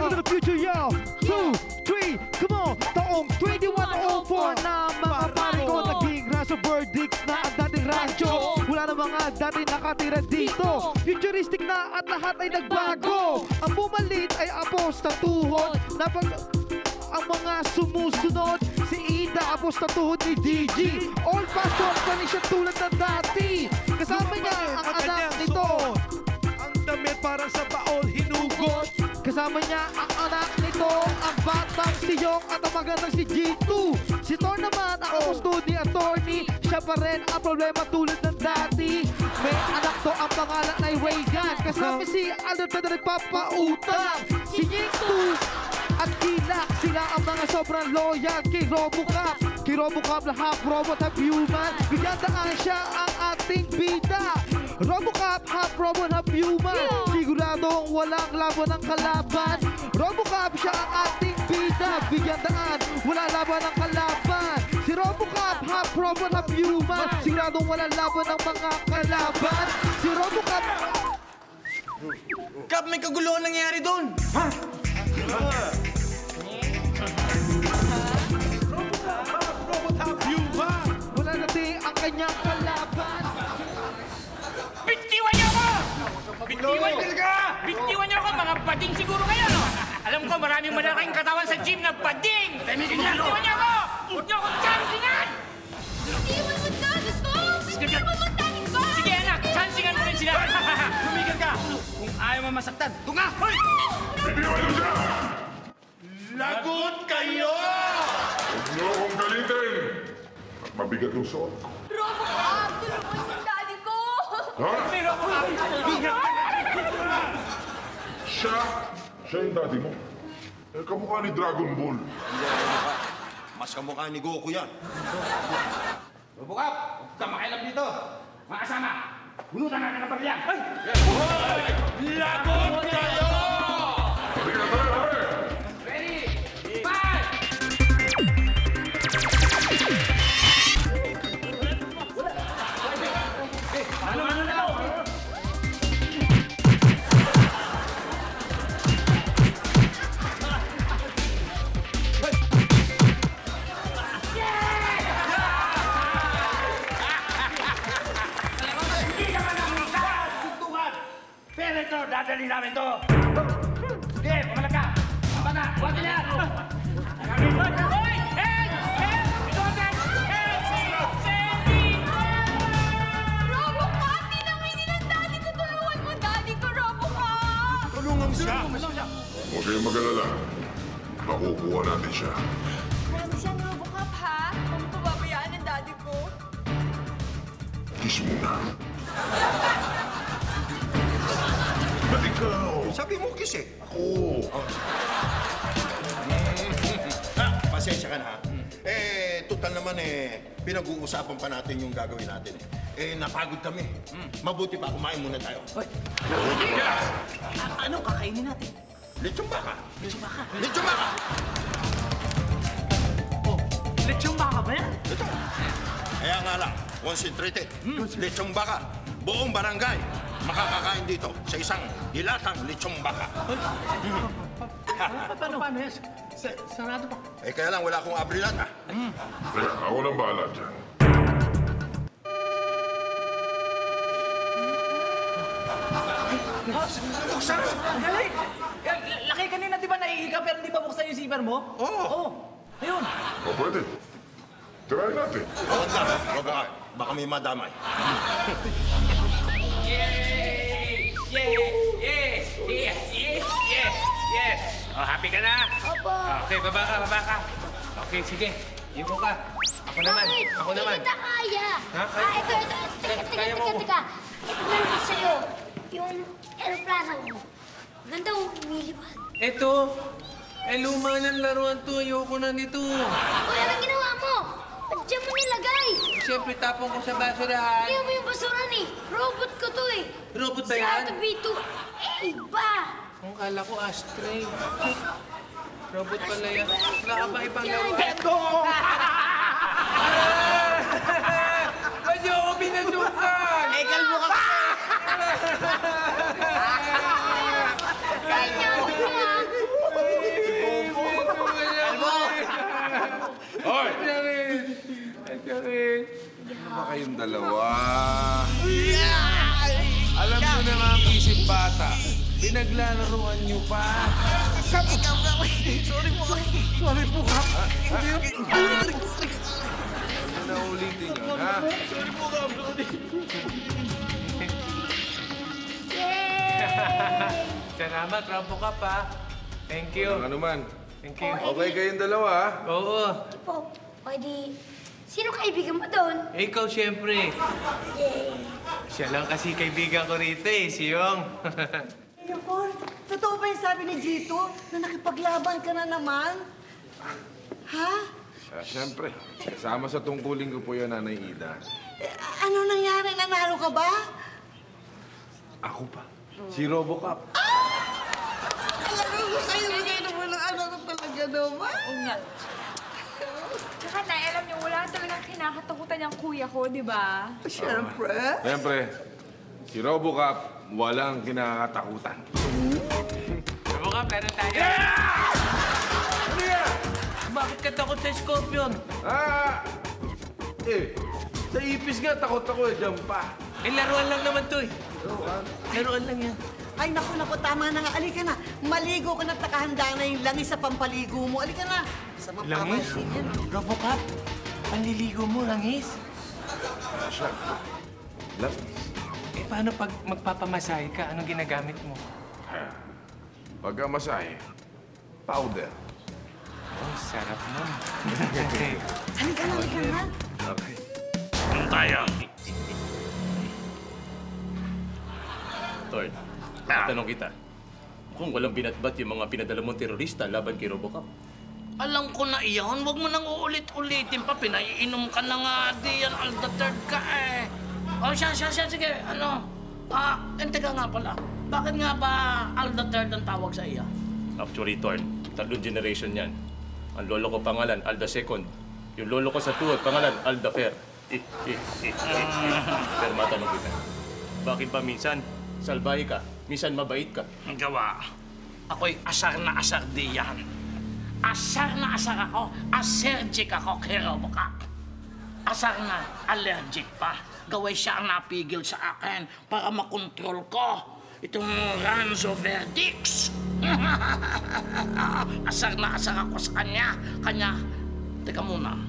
Welcome to the future, yo! 2, 3, come on! Taong 2104 na mga pare ko naging raso verdicts na ang dating rancho. Wala na mga dati nakatira dito. Futuristic na at lahat ay nagbago. Ang bumalit ay apostatuhon. Ang mga sumusunod, si Ida apostatuhon ni DG. All fashion pa rin siya tulad ng dati. Kasama niya ang anak nito. Ang damit para sa baol hinugot. Kasama niya ang anak nito, ang batang si Yong at ang magandang si G2. Si Thor naman ang custody attorney. Siya pa rin ang problema tulad ng dati. May anak to, ang pangalan ay Reagan. Kasama si Albert na nagpapautang. Si G2 at Kilak, sila ang mga sobrang loyal kay Robocop. Kay Robocop na half robot, half human. Bigyan daan siya ang ating bida. Robocop, half robot, half human. Siguradong walang laban ng kalaban. Robocop, siya ang ating bida. Bigyan daan, wala laban ng kalaban. Si Robocop, half robot, half human. Siguradong walang laban ng mga kalaban. Si Robocop... Kap, may kaguluhan nangyayari doon. Ha? Robot half human. Wala natin ang kanyang kalaban. Bitiwan niyo ako! Bitiwan niyo ako! Mga bading siguro kayo, no? Alam ko, maraming malaking katawan sa gym na bading! Bitiwan niyo ako! Huwag niyo akong chansingan! Bitiwan mo daddy ko! Bitiwan mo daddy ko! Sige, anak! Chansingan mo rin sila! Tumigil ka! Kung ayaw mo masaktan, tunga! Hoy! Bitiwan niyo siya! Lagot kayo! Huwag niyo akong galitin! At mabigat yung suot ko. Robocop! Tulungan mo yung daddy ko! Ha? Pero ako Siya yung daddy mo. Eh, kamukha ni Dragon Ball. Mas kamukha ni Goku yan. Robocop! Huwag ka makialam dito! Mga kasama! Bunutan natin ang barya! Ay! Lagot kayo! Halika na, pare! Ready! Five! Ano na daw? Pero ito, dadali namin to. Sige, pumalag ka. Tama na, huwag nila. Hoy! Head! Head! Itotan! Head! Sandy! Robocop! Tinangin ng daddy ko! Tulungan mo daddy ko, Robocop! Tulungan siya. Huwag kayong mag-alala. Makukuha natin siya. Marami siya ng Robocop, ha? Huwag mo pababayaan ng daddy ko. Kiss muna. Ba't ikaw? Sabi mo kiss eh. Oo. Pasensya ka na ha. Total naman pinag-uusapan pa natin yung gagawin natin eh. Napagod kami. Mabuti pa, kumain muna tayo. Anong kakainin natin? Lechong baka. Lechong baka. Lechong baka! Oh, lechong baka ba yan? Ito. Kaya nga lang, concentrated. Lechong baka. Buong barangay makakakain dito sa isang dilatang lechong baka. Paano yan? Sarado pa. Kaya lang wala akong abrilan ha. Teka, ako nang bahala dyan. Buksan! Dali! Laki kanina, di ba naihiga pero di ba buksan yung zipper mo? Oo. Ayun. O, pwede. Try natin. Huwag na. Huwag ka. Baka may madamay. Yay! Yay! Yes! Yes! Yes! Yes! Yes! Oh, happy ka na? Opo. Okay, baba ka. Okay, sige. Ibo ka. Ako naman. Ako naman. Hindi kita kaya. Ha? Ito. Kaya mo. Teka. Ito naman sa'yo. Yung aeroplano mo. Ganda umilipad. Eto, luma ng laruan to. Ayoko na nito. Kuya, anong ginawa mo? Ba't dyan mo nilagay? Siyempre, tapong ko sa basurahan. Hindi mo yung basura ni. Robot ko to eh. Robot ba Si yan? Ate B2. Iba. Ang kala ko ashtray. Robot pala yan. Wala ka bang ibang laruan? Eto! Ba't niyo ako binandukan? Kalbo ka kasi! Kanya mo yan. Pinaglalaroan niyo pa. Sorry po, Kap. Ano na ulitin yun, ha? Sorry po, Kap. Sorry. Salamat, RoboCop, ha? Thank you. Ano man. Thank you. Okay kayong dalawa, ha? Oo. Po, pwede... Sino kaibigan mo doon? Eh, ikaw, siyempre. Yay! Siya lang kasi kaibigan ko rito, eh, si Yong. Yokon, totoo ba yung sabi ni Gito na nakipaglaban ka na naman? Ha? Siyempre. Kasama sa tungkulin ko po yun, Nanay Ida. Ano nangyari? Nanalo ka ba? Ako pa. Si RoboCop. Alam mo sa'yo, bigay na mo ng ano talaga naman. Oo nga. Tsaka, Nay, alam niyo, wala talagang kinakatakutan yung kuya ko, di ba? Siyempre. Siyempre, si RoboCop walang kinakatakutan. RoboCop, laro tayo. Ano yan? Bakit ka takot sa Scorpion? Sa ipis nga, takot ako eh. Diyan pa. Eh, laruan lang naman to, eh. Laruan lang yan. Ay, naku, tama na nga. Alika na. Maligo ka na, takahanda na yung langis sa pampaligo mo. Alika na. Sa Langis? mapapansin yan. RoboCop, panliligo mo, langis. Langis. Eh, paano pag magpapamasahe ka? Anong ginagamit mo? Pagka masahe, powder. Oh, sarap nun. Halika na, halika na. Okay. Tayo. Tord, tatanong kita. Kung walang binatbat yung mga pinadala mong terorista laban kay RoboCop. Alam ko na iyon. Huwag mo nang uulit-ulitin pa. Pinaiinom ka na nga di yan. Alda-third ka eh. O siya. Sige, ano? Teka nga pala. Bakit nga ba Alda-third ang tawag sa iya? Actually, Tord, 3 generation yan. Ang lolo ko pangalan, Alda II. Yung lolo ko sa tuhod, pangalan, Alda Fair. Pero matanong kita. Bakit ba minsan salbahe ka, minsan mabait ka? Ang gawa. Ako'y asar na asar di yan. Asar na asar ako. Asergic ako kay RoboCop. Asar na allergic pa. Gaway siya ang napigil sa akin para makontrol ko itong Ranzo Verdicts. Asar na asar ako sa kanya. Teka muna.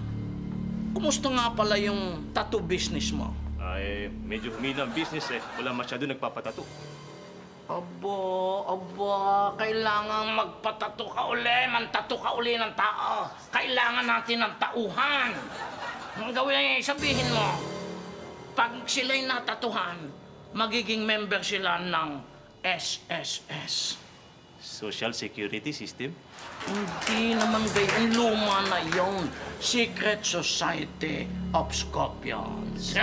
Kumusta nga pala yung tattoo business mo? Ay, medyo humina ang business eh. Wala masyado nagpapatato. Aba, kailangan magpatato ka uli, mantato ka uli ng tao. Kailangan natin ng tauhan. Ang gawin, sabihin mo, pag sila'y natatuhan, magiging member sila ng SSS. Social Security System? Hindi naman ganyan, luma na yon. Secret Society of Scorpions.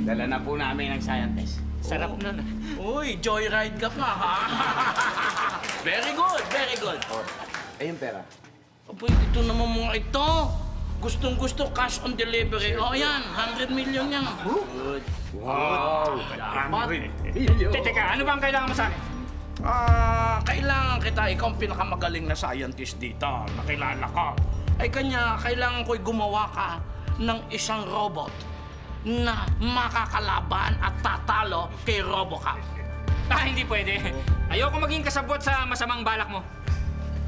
Dala na po namin ng scientist. Sarap nun. Uy, joyride ka pa, ha? Very good, very good. Ayun pera. Aba, ito naman mga ito. Gustong-gusto, cash on delivery. O yan, 100 million yan. Good. Wow! Teka, ano bang kailangan mo sa akin? Kailangan kita. Ikaw ang pinakamagaling na scientist dito. Nakilala ko. Ay kanya, kailangan ko'y gumawa ka ng isang robot na makakalaban at tatalo kay RoboCop. Hindi pwede. Ayoko maging kasabot sa masamang balak mo.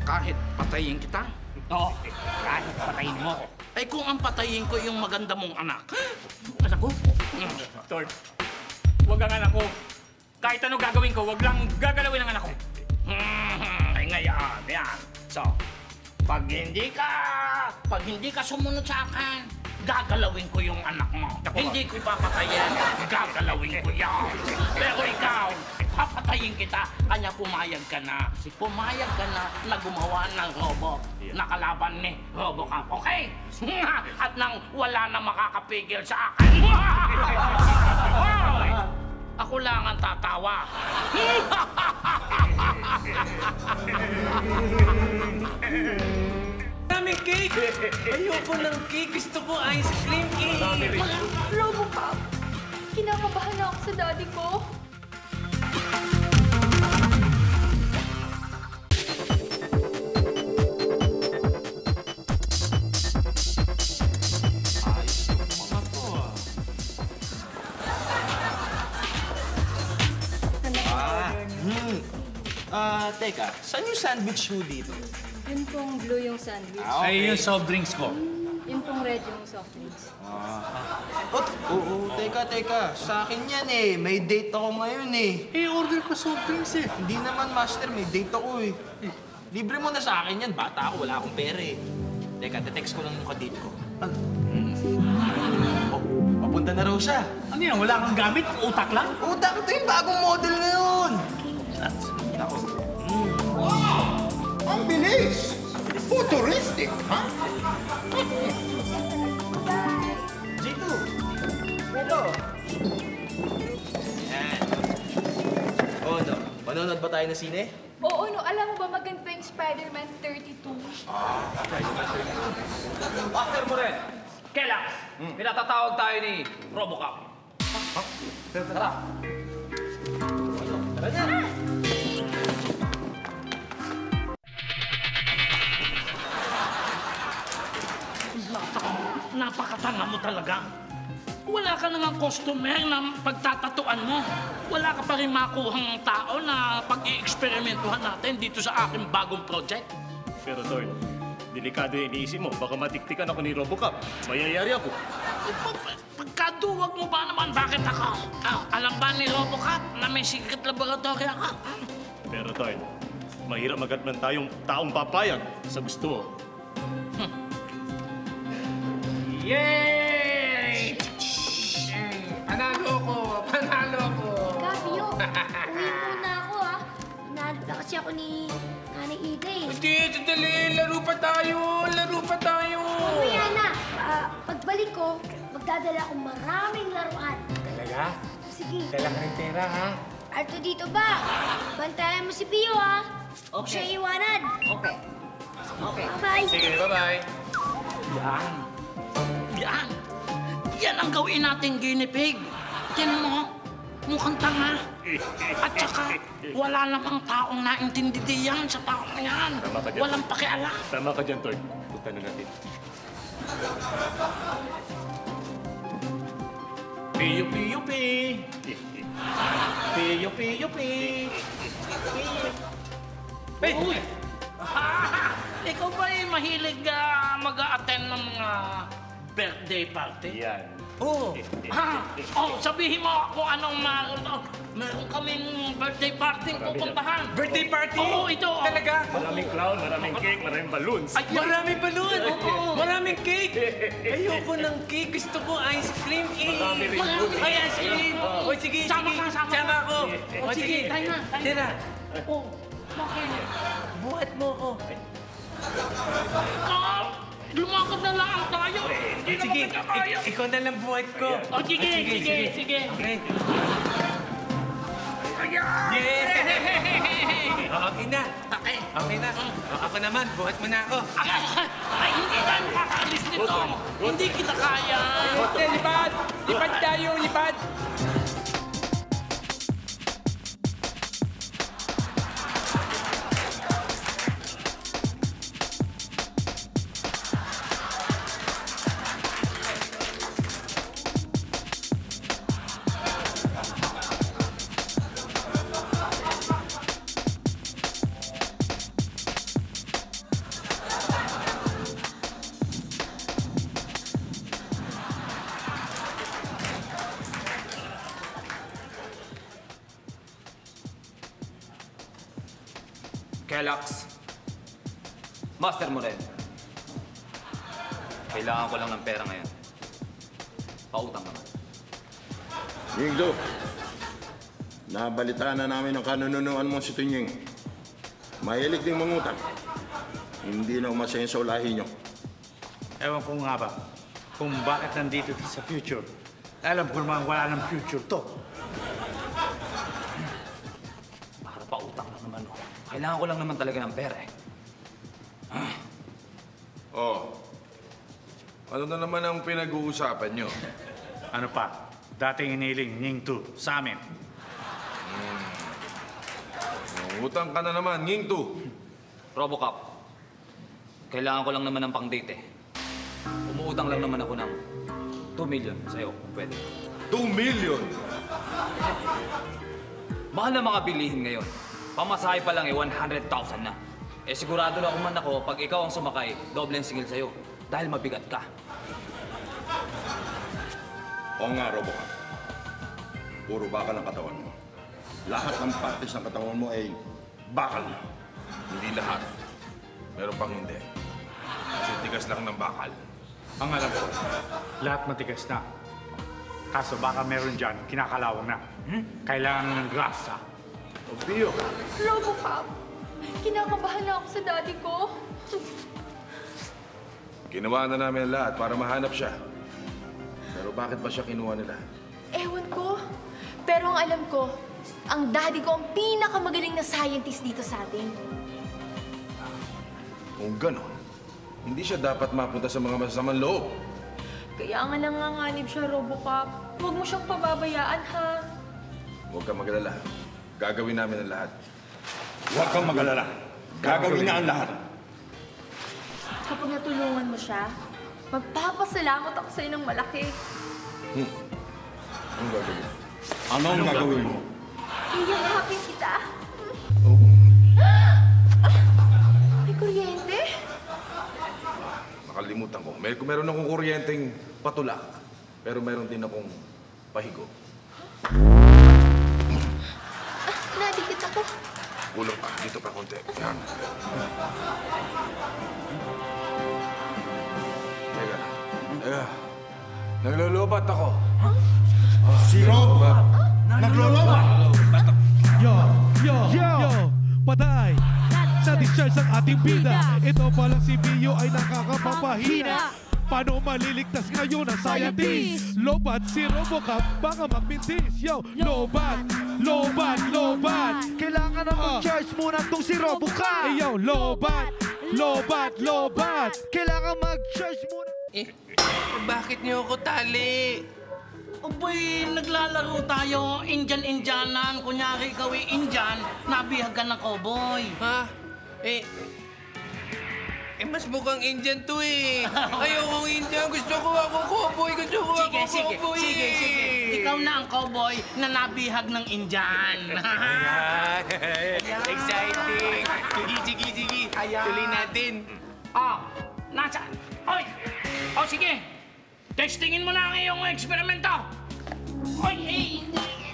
Kahit patayin kita? Oo, kahit patayin mo. Ay kung ang patayin ko yung maganda mong anak. Anak ko? Tord, huwag ang anak ko. Kahit ano gagawin ko, huwag lang gagalawin ang anak ko. Ay ngayon, yan. So, pag hindi ka sumunod sa akin, gagalawin ko yung anak mo. Hindi ko ipapatayin, gagalawin ko yan. Pero ikaw, papatayin kita, kanya pumayag ka na. Pumayag ka na gumawa ng robot na kalaban ni RoboCop, okay? At nang wala na makakapigil sa akin. Ako lang ang tatawa. Daming cake! Ayoko ng cake. Gusto ko ice cream cake. RoboCop, kinakabahan na ako sa daddy ko. Teka, saan yung sandwich mo dito? Yun pong blue yung sandwich. Ay, yung soft drinks ko. Yun pong red yung soft drinks. Oo, teka. Sa akin yan eh. May date ako ngayon eh. order ko soft drinks eh. Hindi naman, Master. May date ako eh. Libre mo na sa akin yan. Bata ako, wala akong pera eh. Teka, te-text ko lang yung kadate ko. Papunta na raw siya. Ano yan? Wala kang gamit? Utak lang? Utak, ito yung bagong model ngayon. Ako. Ang bilis! Futuristic, ha? G2. Hello. Yan. Oh, no. Manonood ba tayo ng sine? Oo, no. Alam mo ba maganda yung Spider-Man 32? Master Moren, Kelax, pinatatawag tayo ni Robocop. Tara. Tara na. Napakatanga mo talaga. Wala ka namang customer na pagtatatuan mo. Wala ka pa rin makuhang tao na pag-i-eksperimentuhan natin dito sa aking bagong project. Pero Tol, delikado yung iniisip mo. Baka matiktikan ako ni Robocop. Mayayari ako. Pagkaduwag mo ba naman, bakit ako? Alam ba ni Robocop na may secret laboratory ako? Pero Tol, mahirap magatman tayong taong papayag sa gusto mo. Yay! Panalo ko! Kapio, uwi muna ako ha. Hinahanap na kasi ako ni Nanay Ida eh. Hindi, dali. Laro pa tayo. Mamaya na. Pagbalik ko, magdadala akong maraming laruan. Talaga? Sige. Dala ka ng pera, ha? Arto dito ba? Bantayan mo si Pio ha. Huwag siya iwanan. Okay. Bye. Sige, bye-bye. Yan ang gawin nating guinea pig. Tiyan mo, mukhang tanga. At saka, wala namang taong naintindi yan sa taong yan. Tama ka dyan. Walang pakialam. Tama ka dyan, Tol. Punta na natin. Piyo-piyo-pi. Piyo-piyo-pi. Uy! Ikaw ba mahilig mag-a-attend ng mga birthday party? Yan. Oo. Sabihin mo kung anong meron kaming birthday party pupuntahan. Birthday party? Oo, ito. Talaga? Maraming clown, maraming cake, maraming balloons. Ay, Maraming balloon! Oo. Maraming cake! Ayoko ng cake. Gusto ko ice cream. Marami rin Marami. food. Ay, ice cream! O, sige. Sama ako. O, sige, tayo na. Tira. Oh, bakit? Buhat mo ko. Lumakad na lang tayo. Hindi Sige, naman kaya. ikaw na lang buhat ko. O, sige. Okay. Ayan! Yay! Okay na. Okay. Okay na. Ako naman, buhat mo na ako. Ay, hindi tayo makakaalis nito. Hindi kita kaya. Lipad! Lipad tayo, lipad! Kelax, Master Moren, kailangan ko lang ng pera ngayon. Pautang naman. Yingdo, nabalitaan na namin ang kanununuan mo si Tunying. Mahilig ding mangutang. Hindi na umasenso lahi nyo. Ewan ko nga ba kung bakit nandito sa future. Alam ko naman wala ng future to. Para pautang lang naman. Kailangan ko lang naman talaga ng pera eh. Oh. Ano na naman ang pinag-uusapan nyo? Ano pa? Dating iniling Ning 2 sa amin. Utang ka na naman, Nging 2. Robocop, kailangan ko lang naman ng pang-date eh. Umuutang lang naman ako ng 2 million sa'yo, kung pwede. 2 million? Mahal na mga bilihin ngayon. Pamasahe pa lang 100,000 na. Sigurado na man ako, pag ikaw ang sumakay, doble ang singil sa'yo. Dahil mabigat ka. Oo nga, Robocop. Puro bakal ang katawan mo. Lahat ng partes ng katawan mo ay bakal na. Hindi lahat. Meron pang hindi. Kasi tigas lang ng bakal. Ang alam ko, lahat matigas na. Kaso baka meron dyan, kinakalawang na. Kailangan ng grasa. Obviyo. Robocop, kinakabahan na ako sa daddy ko. Ginawa na namin ang lahat para mahanap siya. Pero bakit ba siya kinuha nila? Ewan ko. Pero ang alam ko, ang daddy ko ang pinakamagaling na scientist dito sa atin. Kung gano'n, hindi siya dapat mapunta sa mga masasamang loob. Kaya nga nanganganib siya, Robocop. Huwag mo siyang pababayaan, ha? Huwag kang magalala. Gagawin namin ang lahat. Huwag kang magalala. Gagawin na ang lahat. Kapag natulungan mo siya, magpapasalamat ako sa'yo ng malaki. Anong gagawin? Ano ang gagawin mo? Iyakapin kita. May kuryente? Nakalimutan ko. Kung meron akong kuryenteng patulak, pero meron din akong pahigo. Nadikit ako. Kulong pa. Dito pa konti. Yan. Teka. Naglulubat ako. Si Rob! Naglulubat! Yo! Patay! Na-discharge ang ating bida. Ito palang si Bio ay nakakapapahina. Paano maliligtas ngayon ang scientist? Lobat si Robocop, baka magmintis. Yo, lobat! Kailangan na mag-charge muna tong si Robocop. Yo, lobat! Kailangan mag-charge muna. Bakit niyo ako tali? Aboy, naglalaro tayo, Indian-Indianan. Kunyari ikaw ay Indian, nabihag ka ng cowboy. Ha? Mas mukhang Indian to eh. Ayokong Indian. Gusto ko akong cowboy. Sige. Ikaw na ang cowboy na nabihag ng Indian. Exciting. Sige. Tuloy natin. Nasaan? Oy! Sige. Testingin mo na ang iyong eksperimento.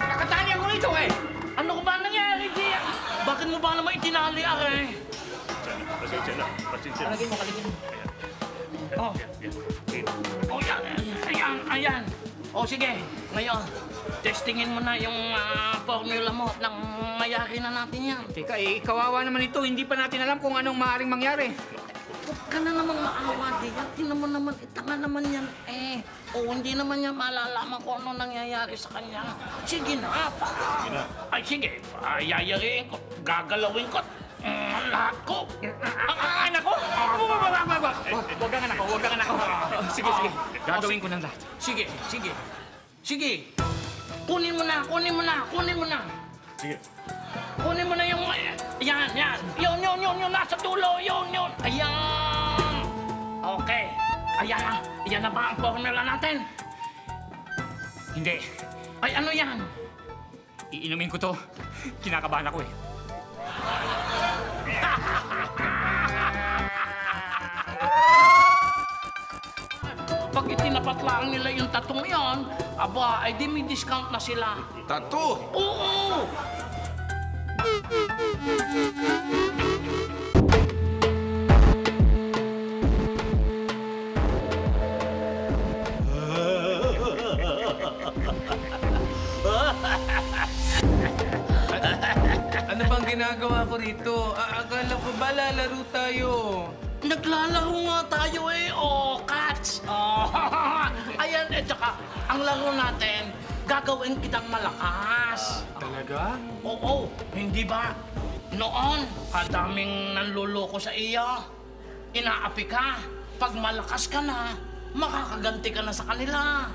Nakatali ako rito eh. Ano ko ba nangyari, Gia? Bakit mo ba naman itinali, are? Pasensya na. Kalagin mo. Ayan. Sige. Ngayon, testingin mo na yung formula mo nang mayari na natin yan. Teka, kawawa naman ito. Hindi pa natin alam kung anong maaaring mangyari. Huwag ka na namang maawa, Dia. Tingnan mo naman, tanga naman yan hindi naman niya malalaman kung ano nangyayari sa kanya. Sige na. Sige. Yayariin ko. Gagalawin ko. Lahat ko. Ang anak ko. Huwag kang anak ko. Sige. Gagawin ko ng lahat. Sige. Kunin mo na. Sige. Kunin mo na yung... Yan. Yun. Nasa dulo. Yun. Ayan. Okay. Ayan na ba ang formula natin? Hindi. Ay, ano yan? Iinumin ko to. Kinakabahan ako eh. Pag itinapat lang nila yung tatong yon, ay di may discount na sila. Tattoo? Oo! Ano bang ginagawa ko rito? Akala ko ba lalaro tayo? Naglalaro nga tayo cats! Ayan, tsaka, ang laro natin, gagawin kitang malakas. Talaga? Oo, hindi ba? Noon, kadaming nanluloko sa iyo. Inaapi ka. Pag malakas ka na, makakaganti ka na sa kanila.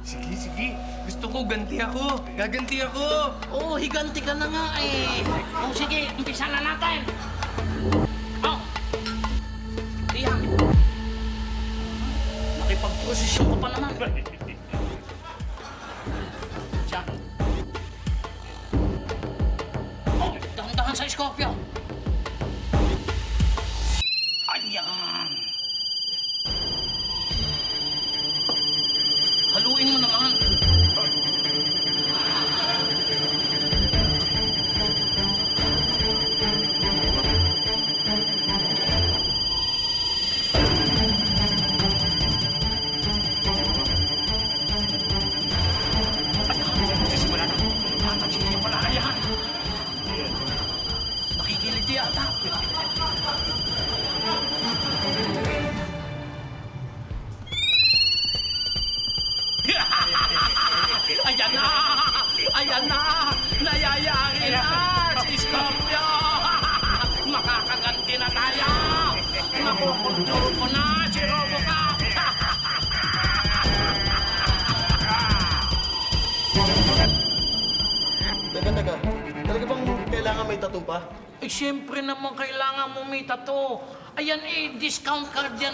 Sige. Gusto ko ganti ako. Gaganti ako. Oo, higanti ka na nga sige, umpisa na natin. Iyan. Nakipag-posisyon ko pa naman. Siya. Dahan-dahan sa Scorpio. Ayan. Haluin mo naman. Nakikiliti yata. Ayan na! Ayan na! Nayayari na! Si Scorpio! Makakaganti na tayo! Makukontrol ko na si Robocop! Teka. Talaga bang kailangan may tattoo pa? Eh, siyempre naman kailangan mo may tattoo. Ayan discount card yan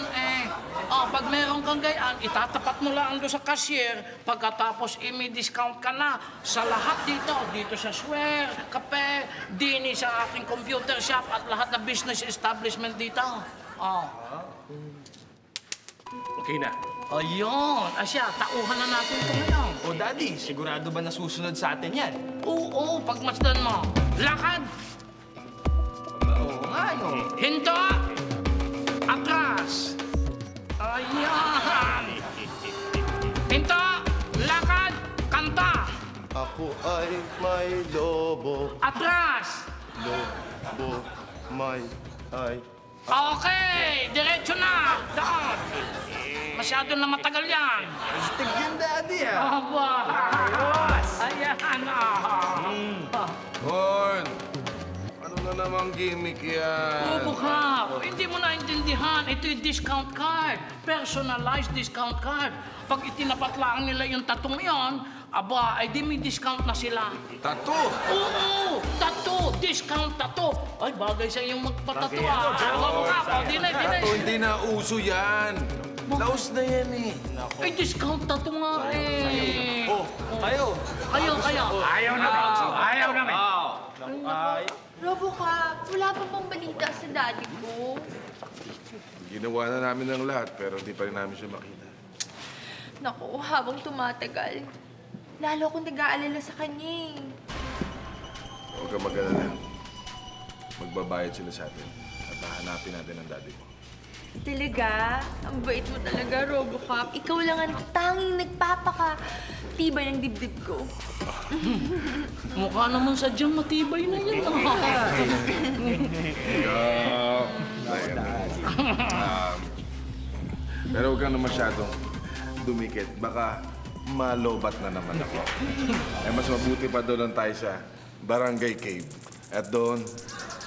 pag meron kang gayaan, itatapat mo lang doon sa cashier. Pagkatapos may discount ka na sa lahat dito. Dito sa Swear, Kape, Dini sa aking computer shop at lahat na business establishment dito. Okay na. Ayun. Asya, tauhan na natin ito ngayon. Daddy, sigurado ba nasusunod sa atin yan? Oo, pagmasdan mo. Lakad! Oo nga, no? Hinto! Atras! Ayan! Hinto! Lakad! Kanta! Ako ay may lobo. Atras! Lobo, ay... Okay! Diretso na! Doon! Masyado na matagal yan. Astig yan, Daddy, Aba! Ayan! Horn! Ano na namang gimmick yan? Robocop! Hindi mo naintindihan. Ito yung discount card. Personalized discount card. Pag itinapat lang nila yung tatong yon, aba, ay di may discount na sila. Tattoo? Oo! Tattoo! Discount tattoo! Ay, bagay sa iyong magpatattoo. Robocop! Di na. Tattoo, hindi na uso yan. Laos na yan Ay, discount tattoo nga Kayo. Ayaw namin. Robocop, wala pa pong balita sa daddy ko. Ginawa na namin ng lahat, pero di pa rin namin siya makita. Naku, habang tumatagal, lalo akong nag-aalala sa kanya Huwag ka mag-alala. Magbabayad sila sa atin at hahanapin natin ang daddy mo. Talaga? Ang bait mo talaga, Robocop. Ikaw lang ang tanging nagpapaka-tibay ng dibdib ko. Mukha naman sadyang matibay na yan. Pero huwag kang na masyadong dumikit. Baka malobat na naman ako. Mas mabuti pa doon lang tayo sa Barangay Cave. At doon,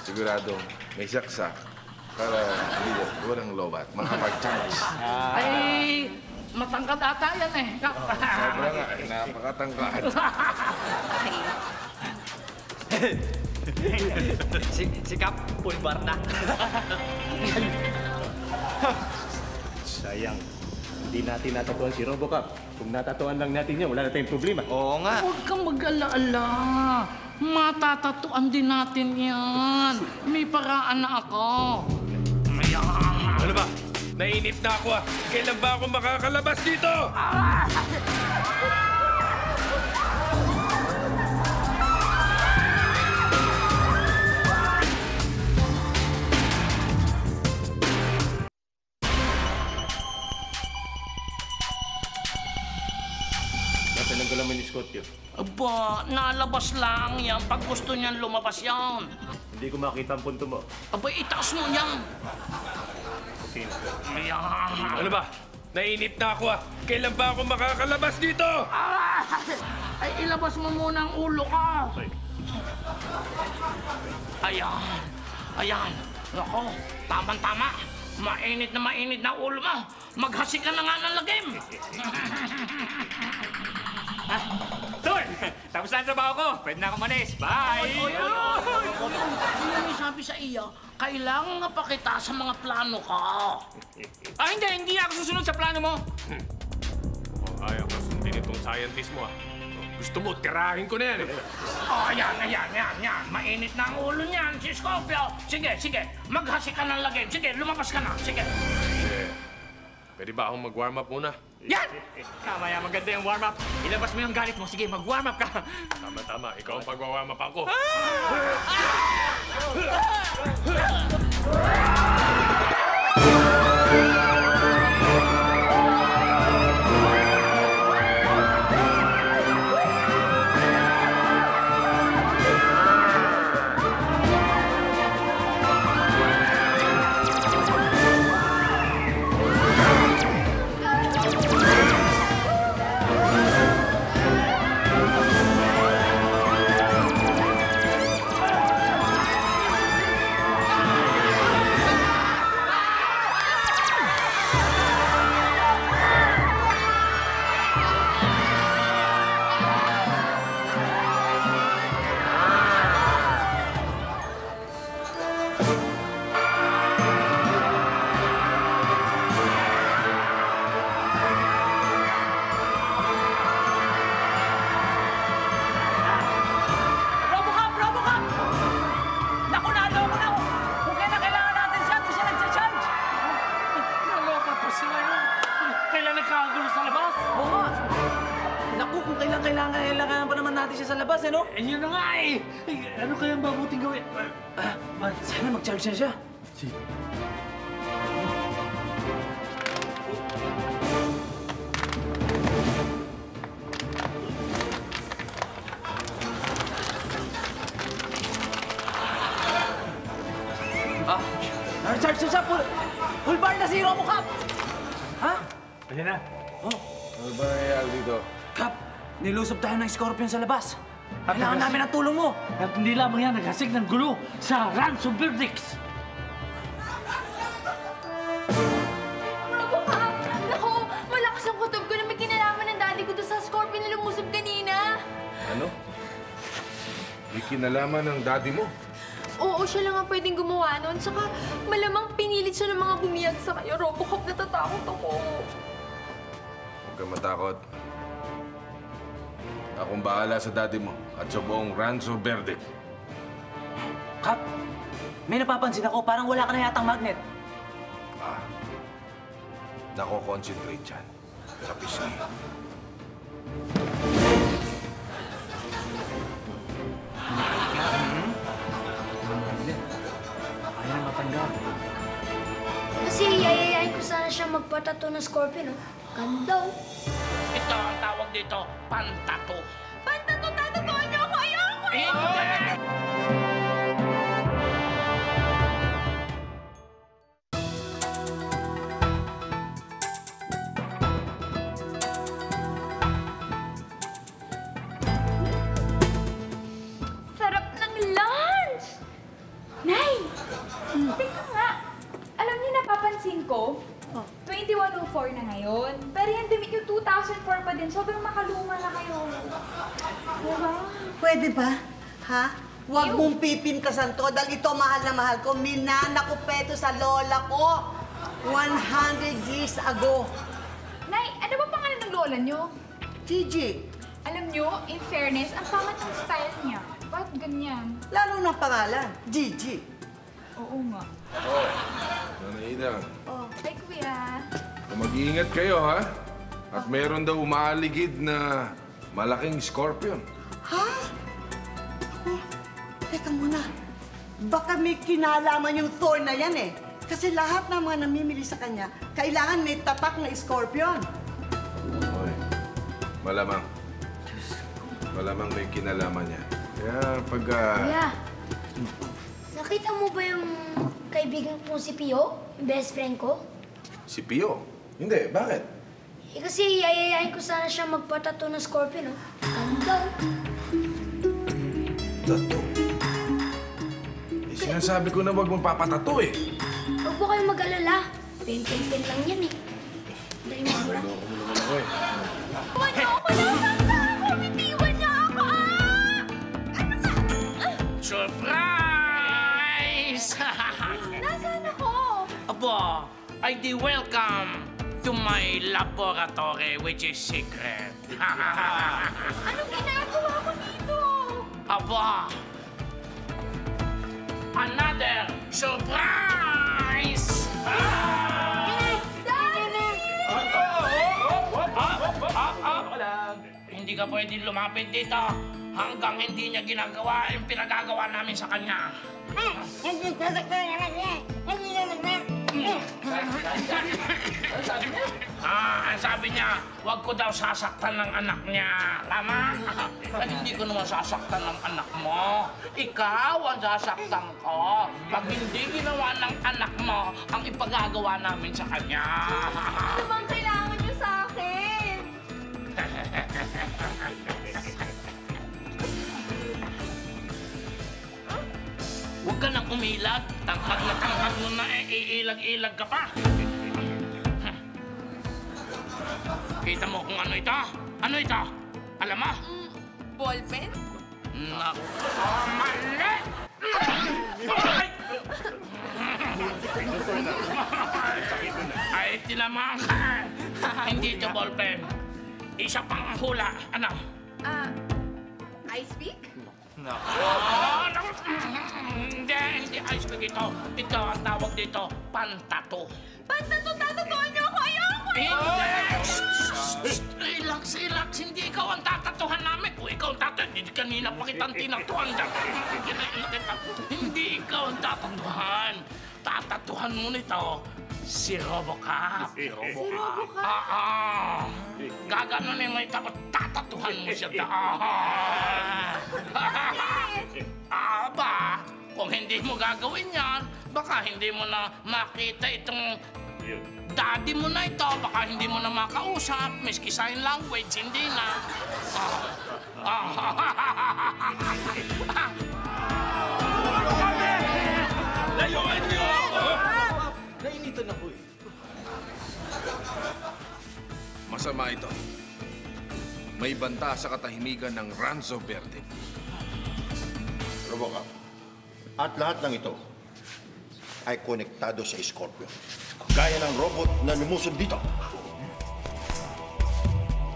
sigurado, may saksak. Para walang lobat, makapag-charge. Ay, matangkad ata yan Sobra nga, napakatangkad. si Kap, pulbar na. Sayang. Hindi natin natatuan si Robocop. Kung natatuan lang natin yan, wala na tayong problema. Oo nga. Huwag kang mag-alaala. Matatatuan din natin yan. May paraan na ako. Ano ba? Nainip na ako Kailan ba ako makakalabas dito? Nasaan ang galaman ni Scorpio? Aba, nalabas lang yan pag gusto niyan lumabas yan. Hindi ko makita ang punto mo. Aba, itaas mo yan. Ano ba? Nainip na ako Kailan ba ako makakalabas dito? Ay, ilabas mo muna ang ulo ko. Ayan. Ako, tama-tama. Mainit na ulo mo. Maghasik ka na nga ng lagim. Tol! Tapos na ang trabaho ko. Pwede na ako manis. Bye! Ano may sabi sa iyo? Kailangan nga pa kita sa mga plano ko. Hindi ako susunod sa plano mo. Ayaw ka sundin itong scientist mo Gusto mo, tirahin ko na yan eh. Oh, yan. Mainit na ang ulo niyan, si Scorpio. Sige. Maghasi ka ng lagim. Sige, lumabas ka na. Sige. Pwede ba akong mag-warm up muna? Yan! Tama yan, maganda yung warm-up. Ilabas mo yung galit mo. Sige, mag-warm up ka. Tama. Ikaw ang pag-warm up ako. Kailangan pa naman natin siya sa labas, ano? Yun na nga eh! Ano kaya ang mabuting gawin? Sana mag-charge na siya. Charge na siya! Full bar na si RoboCop! Ha? Ayan na. Ano ba nangyayari dito? Cap, nilusob tayo ng Scorpion sa labas. Kailangan namin ang tulong mo. At hindi lamang yan, naghasig ng gulo sa ransom verdicts. RoboCop! Naku, malakas ang kutob ko na may kinalaman ng daddy ko doon sa Scorpion na lumusob kanina. Ano? May kinalaman ng daddy mo? Oo, siya lang ang pwedeng gumawa nun. Saka malamang pinilit siya ng mga bumiyag sa kanya. RoboCop, natatakot ako. Huwag kang matakot. Akong bahala sa daddy mo at sa buong ransom verdict. Cap, may napapansin ako. Parang wala ka na yatang magnet. Nako-concentrate dyan sa pisngi. Ayaw na matanggap. Kasi yayayain ko sana siya magpatato ng Scorpion, oh. Ganda, oh. Ito ang tawag dito, pantato. Pantato, tatatuan niyo ako! Ayoko! Sarap ng lunch! Nay! Teka nga. Alam niyo, napapansin ko, 2104 na ngayon. Pero yung damit yung 2004 pa din. Sobrang makaluma na kayo. Diba? Pwede ba? Ha? Huwag mong pipintasan to dahil ito mahal na mahal ko. Minana ko pa ito sa lola ko 100 years ago. Nay, ano ba pangalan ng lola niyo? Gigi. Alam niyo, in fairness, ang pangit ng style niya. Bakit ganyan? Lalo ng pangalan, Gigi. Oo nga. Nanay Ida, Hi, Kuya. mag-iingat kayo, ha? At meron daw umaaligid na malaking scorpion. Ha? Oh, teka muna. Baka may kinalaman yung Thor na yan eh. Kasi lahat ng mga namimili sa kanya, kailangan may tatak na scorpion. Oy, malamang. Malamang may kinalaman niya. Kaya pag... Kuya, nakita mo ba yung kaibigan ko si Pio? Yung best friend ko? Si Pio? Hindi, bakit? Eh kasi yayayain ko sana siya magpatato ng Scorpion, oh. Ganda, oh. Tato? Eh, sinasabi ko na huwag mong papatato eh. Huwag po kayong mag-alala. Pen-pen-pen lang yan, eh. Dali mo, Bura. Loko mo naman ako eh. Iwan niyo ako na! Bitiwan niyo ako! Ano ka? Surprise! Nasaan ako? Aba, ay di welcome to to my laboratory, which is secret. Anong ginagawa ko dito? Aba! Another surprise! Hindi ka pwedeng lumapit dito hanggang hindi niya ginagawa yung pinagagawa namin sa kanya. Ang sabi niya, huwag ko daw sasaktan ng anak niya. Tama? Hindi ko naman sasaktan ng anak mo. Ikaw ang sasaktan ko. Pag hindi ginawa ng anak mo ang ipagagawa namin sa kanya. Ano bang kailangan niyo sa akin? Huwag ka nang umilag. Tangkad mo na iilag-ilag ka pa. Kita mo kung ano ito? Ano ito? Alam mo? Ballpen? Naku, mali! Ay, tinamaan ka. Hindi ito ballpen. Isa pang hula. Ano? Ice pick? Hindi ice pick ito. Ito ang tawag dito, pantato. Pantato? Tatatuan niyo ako? Ayoko! Relax. Hindi ikaw ang tatatuhan namin. Kung ikaw ang tatatuhan, hindi kanina pa kitang tinatuhan. Hindi ikaw ang tatatuhan. Tatatuhan mo nito si Robocop. Si Robocop? Gaganunin mo ito ako, tatatuhan mo siya Aba, kung hindi mo gagawin yan, baka hindi mo na makita itong daddy mo na ito. Baka hindi mo na makausap. Miski sign language, hindi na. Layuan niyo ako! Nainitan ako eh. Masama ito. May banta sa katahimikan ng Ranzo Verde. Robocop, at lahat ng ito ay konektado sa Scorpion. Gaya ng robot na lumusob dito.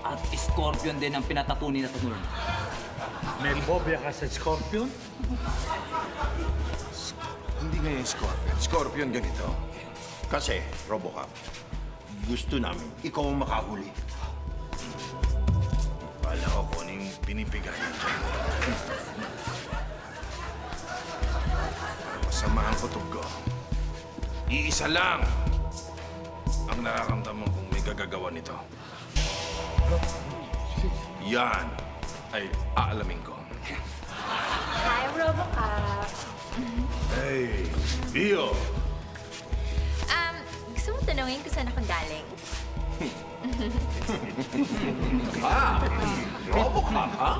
At Scorpion din ang pinatatunin na tunol. May bobya ka sa Scorpion? Hindi nga yung Scorpion. Scorpion ganito. Kasi, Robocop, gusto namin ikaw ang makahuli. Wala ko kung anong pinipigayan dyan. Masama ang kutob ko. Iisa lang ang nararamdaman kong may gagagawa nito. Yan ay aalamin ko. Hi, Robocop. Hey, Bio! Gusto mo tanungin kung saan ako galing? Robocop, ha?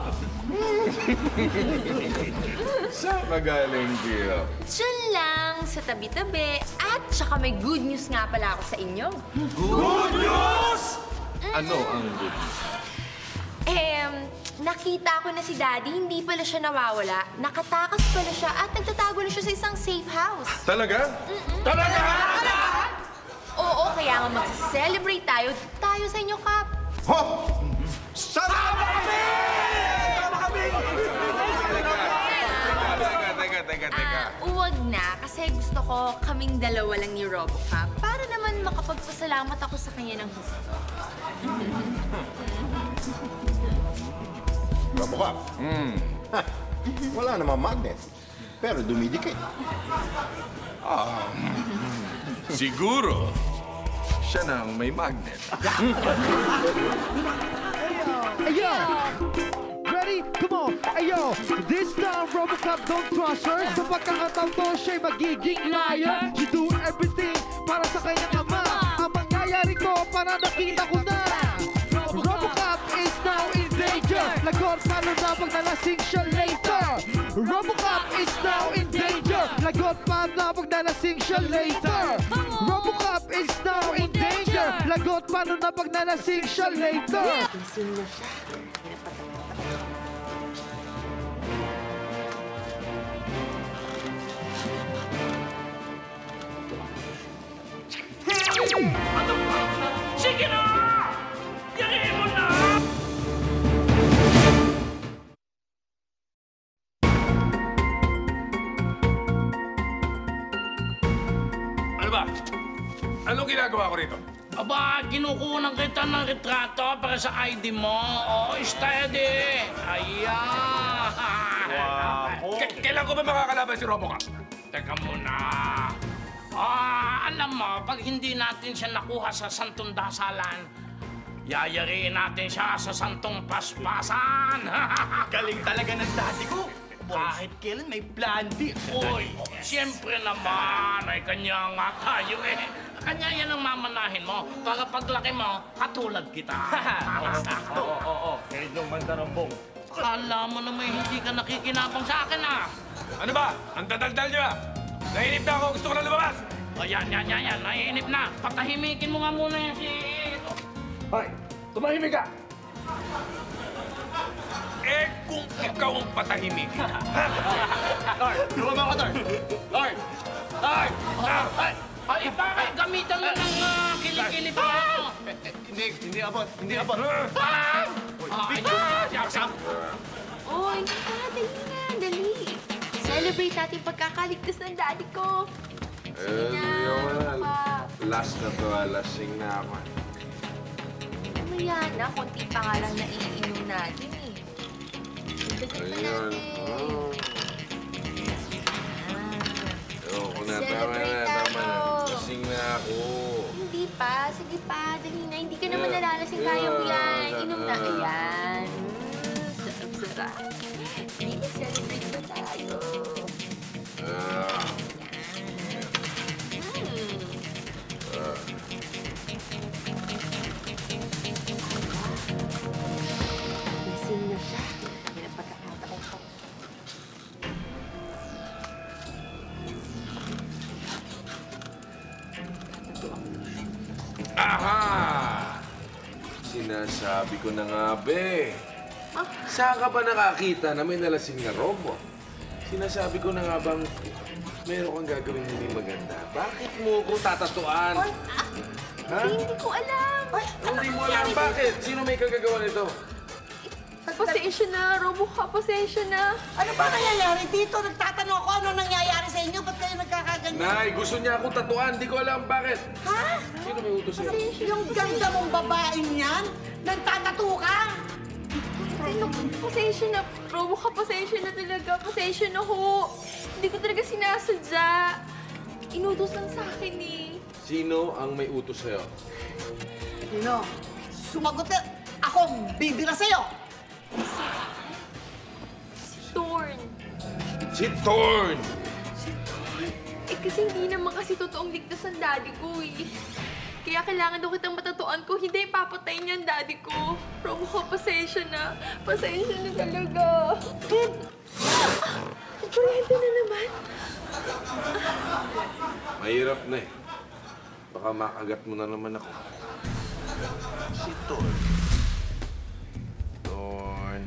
Saan magaling, Bio? Diyan lang, sa tabi-tabi. At saka may good news nga pala ako sa inyo. Good news? Ano ang good news? Nakita ko na si Daddy, hindi pala siya nawawala. Nakatakas pala siya at nagtatago na siya sa isang safe house. Talaga? Talaga? Oo, kaya nga mag-celebrate tayo sa inyo, Kap. Ho! Sama kami! Teka. Huwag na, kasi gusto ko kaming dalawa lang ni Robocop para naman makapagpasalamat ako sa kanya ng gusto. Robocop? Wala namang magnet, pero dumidikit. Siguro, siya na ang may magnet. Ayo! Ready? Come on! Ayo! This time, Robocop don't trust her. Sa pagkakataon to, siya'y magiging liar. You do everything para sa kanyang ama. Ang mangyayari ko, para nakita ko na. Robocop is now in danger. Lagot, paano na pag nalasing siya later? Robocop is now in danger. Lagot, paano na pag nalasing siya later? Robocop is now in danger. Lagot, paano na pag nalasing siya later? Lasing na siya. Ano ba? Si ba? Anong ginagawa ko rito? Aba, kinukunan kita ng retrato para sa ID mo. Oh, steady. Ayan. Wow. Kailan ko ba makakalaban si Robocop? Teka muna. Alam mo, pag hindi natin siya nakuha sa Santong Dasalan, yayariin natin siya sa Santong Paspasan. Galing talaga ng daddy ko. Kahit kailan may plan din. Uy, siyempre naman, ay kanya nga tayo eh. Kanya yan ang mamanahin mo para paglaki mo, katulad kita. Oo. Kahit nung mandarambong. Kala mo naman hindi ka nakikinabang sa akin ah. Ano ba? Ang dadaldal niyo ah! Nainip na ako! Gusto ko na lumabas! O yan. Naiinip na. Patahimikin mo nga muna yan si... Hoy! Tumahimik ka! Eh, kung ikaw ang patahimikin, ha? Tor, lumabang ka, Tor! Tor! Ay, bakit gamitan mo ng kilikili pa ako? Hindi abot. Oy, dali nga, dali. Celebrate natin pagkakaligtas ng daddy ko. Sige na, Last na to, lasing na ako. Mamaya na, konti pa nga lang naiinom natin eh. Ayun. Ayoko na, tama na. Lasing na ako. Hindi pa, sige pa, dali na. Hindi ka naman nalalasing, kaya mo yan. Inom na, ayan. Sarap-sarap. Sige, celebrate na tayo. Lasing na siya. Yan ang pagkakataon ko. Aha! Sinasabi ko na nga, be. Saan ka ba nakakita na may nalasing na robot? Sinasabi ko na nga bang meron kang gagawin hindi maganda. Bakit mo ko tatatuan? Ha? Hindi ko alam. Hindi mo alam. Bakit? Sino may kagagawa nito? Pasensya na, Robocop, pasensya na. Ano ba nangyayari dito? Nagtatanong ako ano nangyayari sa inyo. Ba't kayo nagkakaganyan? Nay, gusto niya akong tatuan. Di ko alam bakit. Ha? Sino may utos sa'yo? Yung ganda mong babaeng yan, nagtatato ka? Pasensya na, Robocop, pasensya na talaga. Pasensya na ho. Hindi ko talaga sinasadya. Inutos lang sa akin eh. Sino ang may utos sa'yo? Sino? Sumagot na. Ako, bibira sa'yo. Thorn. Si Thorn! Eh kasi hindi naman kasi totoong ligtas ang daddy ko eh. Kaya kailangan daw kitang matatuan ko. Hindi papatayin niya ang daddy ko. Robocop, pasensya na. Pasensya na talaga. Kuryente na naman. Mahirap na eh. Baka makagat mo na naman ako. Si Thorn. Thorn.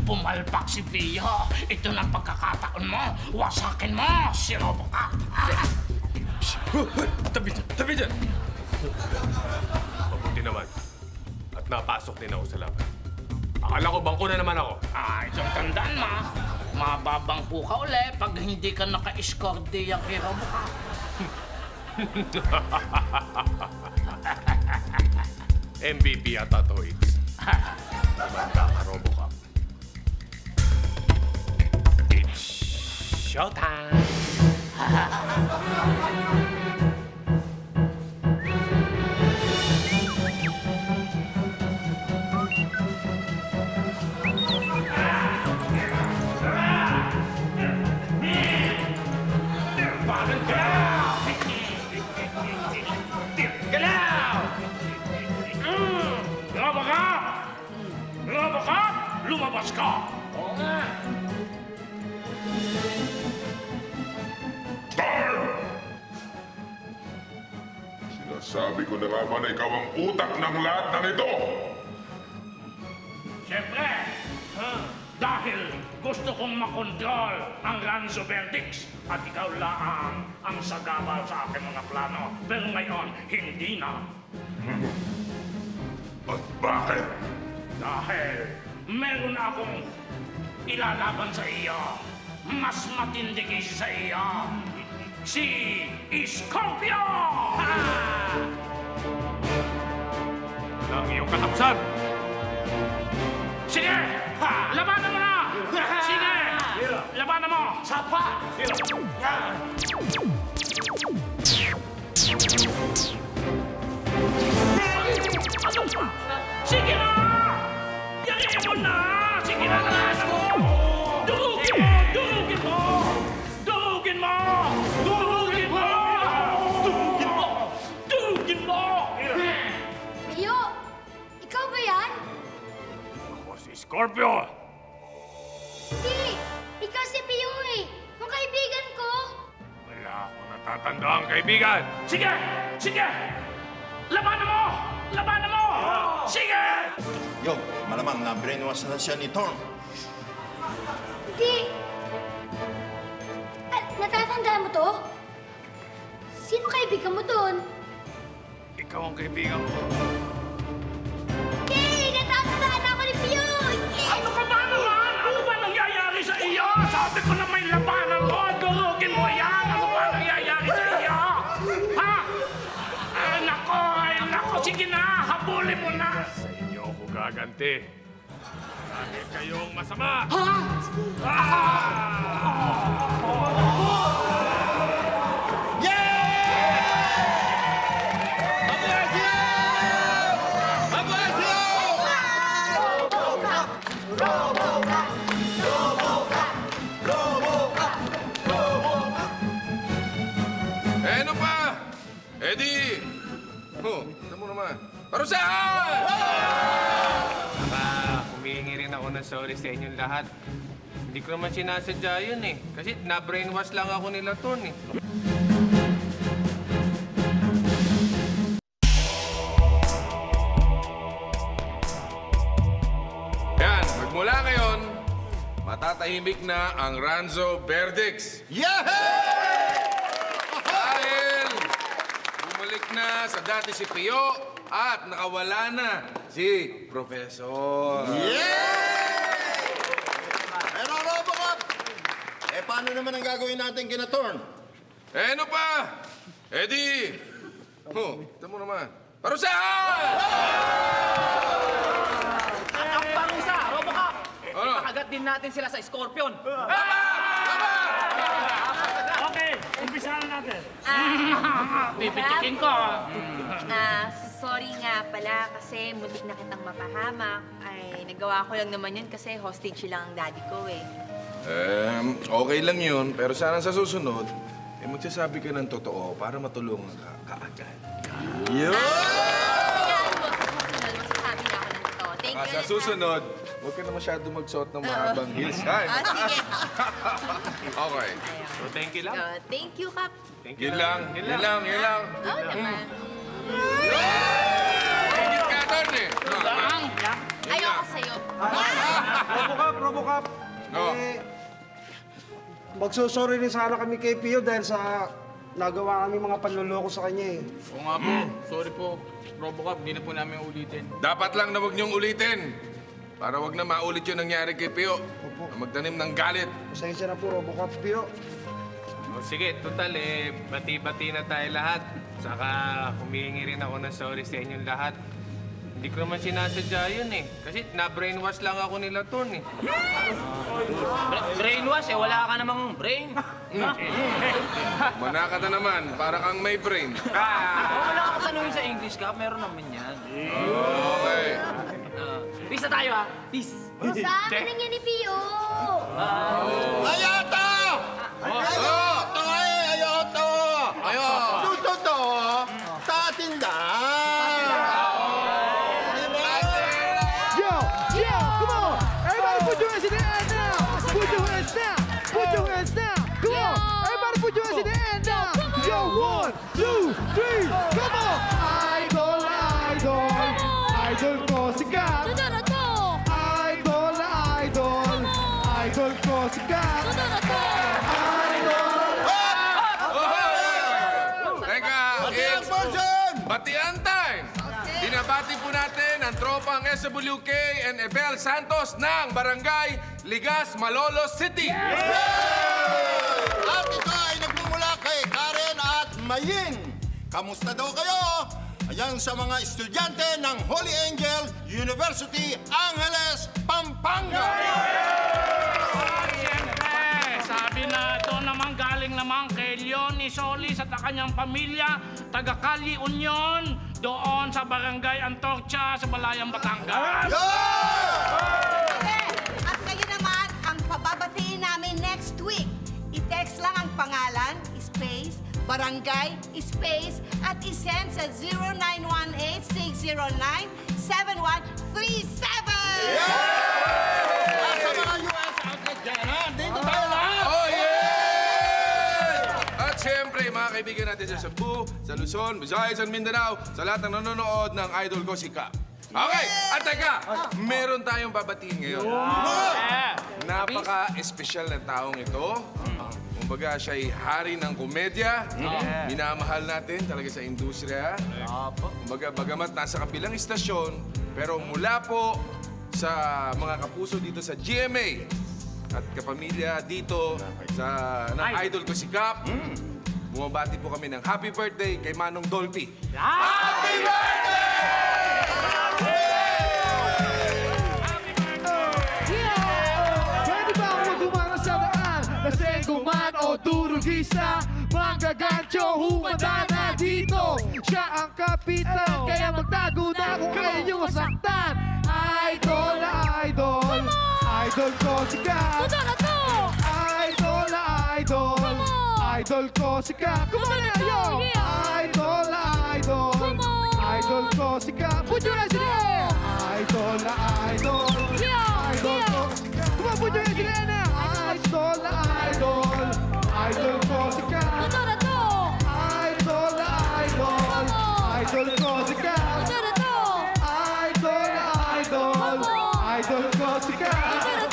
Pumalpak si Pio. Ito na pagkakataon mo. Wasakin mo si Robocop. Tabi dyan! Mabuti naman. At napasok din ako sa laban. Akala ko bangko na naman ako. Isang tandaan mo. Mababangko ka uli pag hindi ka naka-escort diyan kay Robocop. MVP ata to, It's. Kumanda ka, Robocop. It's showtime! Robocop! Lumabas ka! Oo nga! Sinasabi ko na nga ba na ikaw ang utak ng lahat ng ito? Siyempre! Dahil gusto kong makontrol ang Ranzo Vertix at ikaw lang ang sagabal sa aking mga plano. Pero ngayon, hindi na. At bakit? Dahil meron akong ilalaban sa iyo. mas matindi kaysa sa iyo. Si Scorpio! Ang iyong katapusan! Sige! Labanan mo na! Sige! Labanan mo! Sapa! Sige na! Yakin mo na! Sige na! Durugin mo! Durugin mo! Durugin mo! Durugin mo! Durugin mo! Durugin mo! Pio, ikaw ba yan? Ako si Scorpio! Hindi, ikaw si Pio eh. Yung kaibigan ko. Wala akong natatandaan, kaibigan! Sige! Sige! Labanan mo! Labanan mo! Sige! Yo, malamang na-brainwash na siya ni Thorn. Hindi. Natatandaan mo to? Sino kaibigan mo doon? Ikaw ang kaibigan ko. Yay! Natatandaan ako ni Pio! Yes! Ano ka ba naman? Ano ba nangyayari sa iyo? Sabi ko na may labanan mo. Durugin mo yan. Ano ba nangyayari sa iyo? Ha? Ay, nako! Ay, nako! Sige na! Habulin mo na! Sa inyo ako gaganti. Lagi kayong masama! Ha? Ano pa? Eddie! Oh, ito mo naman. Parusahan! Humihingi rin ako ng sorry sa inyong lahat. Hindi ko naman sinasadya yun eh. Kasi na-brainwash lang ako nila Ton eh. Yan, magmula ngayon, matatahimik na ang Ranzo Verdicts. Dahil bumalik na sa dati si Pio at nakawala na si Professor. Pero Robocop, paano naman ang gagawin natin kina Thorn? Ano pa? Eddie! Oh, ito mo naman. Parusahan! Ang parusa, Robocop! Ano? Ipakagat din natin sila sa Scorpion. Okay, umpisahan na natin. Pipitikin ko. Sorry nga pala kasi muntik na kitang mapahamak. Ay, nagawa ko lang naman yun kasi hostage lang ang daddy ko eh. Okay lang yun, pero sana sa susunod, magsasabi ka ng totoo para matulungan ka kaagad. Yun! Magsasabi na ako ng totoo. Thank you. Sa susunod, huwag ka na masyado magsuot ng mahabang heels, ha? Sige. Okay. So, thank you lang. Thank you, Kap. Yun lang. Oo naman. Ingit ka doon eh. Ayoko sa'yo. Robocop. No. Magsusorry rin sana kami kay Pio dahil sa nagawa kami mga panloloko sa kanya eh. Oo nga po. Sorry po. Robocop, di na po namin ulitin. Dapat lang na huwag niyong ulitin. Para huwag na maulit yung nangyari kay Pio. Na magtanim ng galit. Pasensya na po, Robocop, Pio. O sige, total eh, bati-bati na tayo lahat. Saka humihingi rin ako ng sorry sa inyong lahat. Hindi ko naman sinasadya yun eh. Kasi na-brainwash lang ako nila Ton eh. Brainwash eh, wala ka namang brain. Manaka na naman, para kang may brain. Wala ka tanongin sa English ka, meron naman yan. Okay. Peace na tayo ha. Peace. Sa akin lang yan ni Pio. Ayato! Tuto! Sa atin lang! Yo! Come on! Everybody put your hands in the air now! Put your hands down! Put your hands down! Come on! Everybody put your hands in the air now! Yo! 1, 2, 3! Come on! Idol! Idol ko sikat! Idol! Idol ko sikat! Teka, it's batian time! Binabati po natin ang tropa po ang SWK and Ebel Santos ng Barangay Ligas, Malolos City. At ito ay nagmumula kay Karen at Maying. Kamusta daw kayo? Ayan sa mga estudyante ng Holy Angel University, Angeles, Pampanga. Sabi na ito naman galing naman kay Leonie Solis at kanyang pamilya, taga Cali Union, doon sa Barangay Antorcha sa Balayang, Batangas. At kayo naman, ang pababatiin namin next week. I-text lang ang pangalan, space, barangay, space, at isend sa 0918-609-7137. At sa mga US outlet dyan, ha? Dito tayo lahat! Oh, yeah! At siyempre, mga kaibigan natin sa Cebu, sa Luzon, Visayas, at Mindanao, sa lahat ng nanonood ng Idol ko si Cap. Okay, at teka, meron tayong babatiin ngayon. Napaka-espesyal na taong ito. Kumbaga, siya'y hari ng komedya. Minamahal natin talaga sa industriya. Kumbaga, bagamat nasa kabilang istasyon, pero mula po sa mga kapuso dito sa GMA at kapamilya dito sa ng Idol ko si Cap, bumabati po kami ng happy birthday kay Manong Dolphy. Happy birthday! Pwede ba ako dumana sa daan? Naseguman o turugista, manggagancho, humanda na dito. Siya ang kapitan, kaya magtago na kung kayong masaktan. Idol na idol, idol ko si Cap. Idol na idol, idol ko si Cap. Kumana na yun! Idol na idol, idol ko si Cap. Put your hands in the air! Idol na idol, idol ko si Cap. Come on, put your hands in the air now! Idol na idol, idol ko si Cap. Idol na idol, idol ko si Cap. Idol na idol, idol ko si Cap.